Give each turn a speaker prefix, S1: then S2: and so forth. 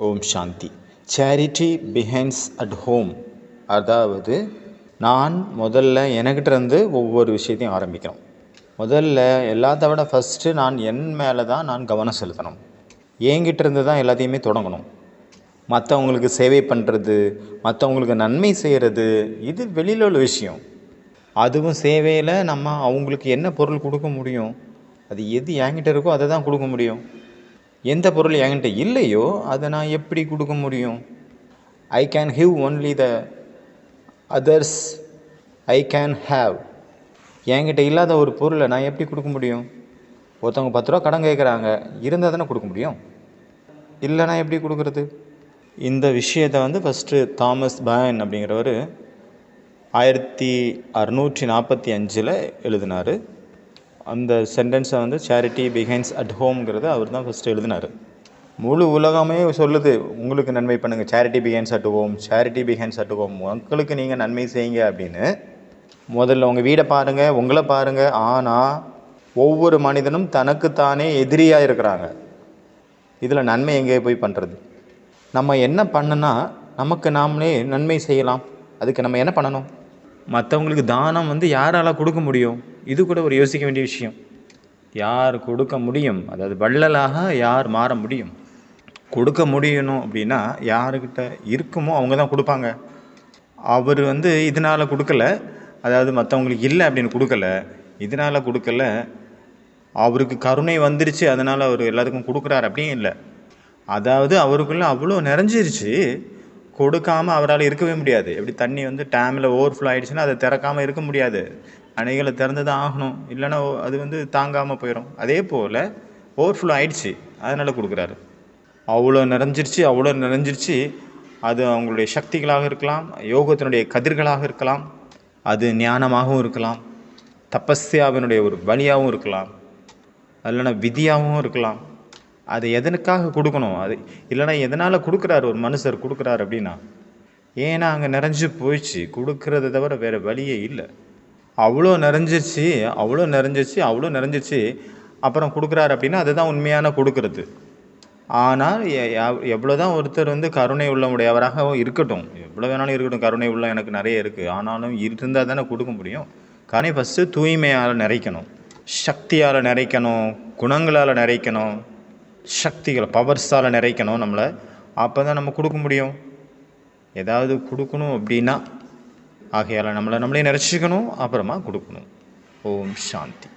S1: Om Shanti. Charity behinds at home. அதாவது நான் முதல்ல என்கிட்ட இருந்து ஒவ்வொரு விஷயத்தையும் ஆரம்பிக்கணும். முதல்ல எல்லாத்த விட ஃபஸ்ட்டு நான் என் மேலே தான் நான் கவனம் செலுத்தணும். என்கிட்ட இருந்து தான் எல்லாத்தையுமே தொடங்கணும். மற்றவங்களுக்கு சேவை பண்ணுறது, மற்றவங்களுக்கு நன்மை செய்கிறது, இது வெளியில் உள்ள விஷயம். அதுவும் சேவையில் நம்ம அவங்களுக்கு என்ன பொருள் கொடுக்க முடியும், அது எது என்கிட்ட இருக்கோ அதை தான் கொடுக்க முடியும். எந்த பொருள் என்கிட்ட இல்லையோ அதை நான் எப்படி கொடுக்க முடியும்? I can give only the others I can have. என்கிட்ட இல்லாத ஒரு பொருளை நான் எப்படி கொடுக்க முடியும்? ஒருத்தவங்க 10 ரூபா கடன் கேட்குறாங்க, இருந்தால் தானே கொடுக்க முடியும், இல்லைனா எப்படி கொடுக்குறது? இந்த விஷயத்தை ஃபஸ்ட்டு தாமஸ் பயன் அப்படிங்கிறவர் 1645 எழுதினார். அந்த சென்டென்ஸை சேரிட்டி பிஹைண்ட்ஸ் அட் ஹோம்ங்கிறத அவர் தான் ஃபஸ்ட்டு எழுதினார். முழு உலகமே சொல்லுது உங்களுக்கு நன்மை பண்ணுங்கள், charity behinds at home, charity behinds at home, மக்களுக்கு நீங்கள் நன்மை செய்யுங்க அப்படின்னு. முதல்ல உங்கள் வீடை பாருங்கள், உங்களை பாருங்கள். ஆனால் ஒவ்வொரு மனிதனும் தனக்குத்தானே எதிரியாக இருக்கிறாங்க. இதில் நன்மை எங்கே போய் பண்ணுறது? நம்ம என்ன பண்ணுனா நமக்கு நாமளே நன்மை செய்யலாம். அதுக்கு நம்ம என்ன பண்ணணும்? மற்றவங்களுக்கு தானம் யாரால் கொடுக்க முடியும்? இது கூட ஒரு யோசிக்க வேண்டிய விஷயம். யார் கொடுக்க முடியும்? அதாவது வள்ளலாக யார் மாற முடியும்? கொடுக்க முடியணும் அப்படின்னா யாருக்கிட்ட இருக்குமோ அவங்க தான் கொடுப்பாங்க. அவர் இதனால் கொடுக்கல, அதாவது மற்றவங்களுக்கு இல்லை அப்படின்னு கொடுக்கல, இதனால் கொடுக்கல, அவருக்கு கருணை வந்துருச்சு அதனால் அவர் எல்லாத்துக்கும் கொடுக்குறாரு அப்படியும் இல்லை. அதாவது அவருக்குள்ளே அவ்வளோ நிறைஞ்சிருச்சு, கொடுக்காமல் அவரால் இருக்கவே முடியாது. எப்படி தண்ணி டேமில் ஓவர்ஃப்ளோ ஆகிடுச்சுன்னா அதை திறக்காமல் இருக்க முடியாது, அணைகளை திறந்து தான் ஆகணும், இல்லைன்னா அது தாங்காமல் போயிடும். அதே போல் ஓவர்ஃப்ளோ ஆகிடுச்சு, அதனால் கொடுக்குறாரு. அவ்வளோ நிறைஞ்சிருச்சு. அது அவங்களுடைய சக்திகளாக இருக்கலாம், யோகத்தினுடைய கதிர்களாக இருக்கலாம், அது ஞானமாகவும் இருக்கலாம், தபஸ்யாவினுடைய ஒரு வழியாகவும் இருக்கலாம், இல்லைன்னா விதியாகவும் இருக்கலாம். அது எதனுக்காக கொடுக்கணும்? அது இல்லைன்னா எதனால் கொடுக்குறாரு? ஒரு மனுஷர் கொடுக்குறாரு அப்படின்னா ஏன்னா அங்கே நிறைஞ்சு போயிடுச்சு, கொடுக்கறத தவிர வேறு வழியே இல்லை. அவ்வளோ நிறைஞ்சிருச்சு அப்புறம் கொடுக்குறாரு அப்படின்னா அதுதான் உண்மையான கொடுக்கறது. ஆனால் எவ்வளோ தான் ஒருத்தர் கருணை உள்ளமுடையவராக இருக்கட்டும், எவ்வளோ வேணாலும் இருக்கட்டும், கருணை உள்ள எனக்கு நிறைய இருக்குது, ஆனாலும் இருந்தால் தானே கொடுக்க முடியும். கருணை ஃபஸ்ட்டு தூய்மையால் நிறைக்கணும், சக்தியால் நிறைக்கணும், குணங்களால் நிறைக்கணும், சக்திகள் பவர்ஸால் நிறைக்கணும் நம்மளை. அப்போ தான் நம்ம கொடுக்க முடியும். ஏதாவது கொடுக்கணும் அப்படின்னா ஆகையால் நம்மளே நிறைச்சிக்கணும், அப்புறமா கொடுக்கணும். ஓம் சாந்தி.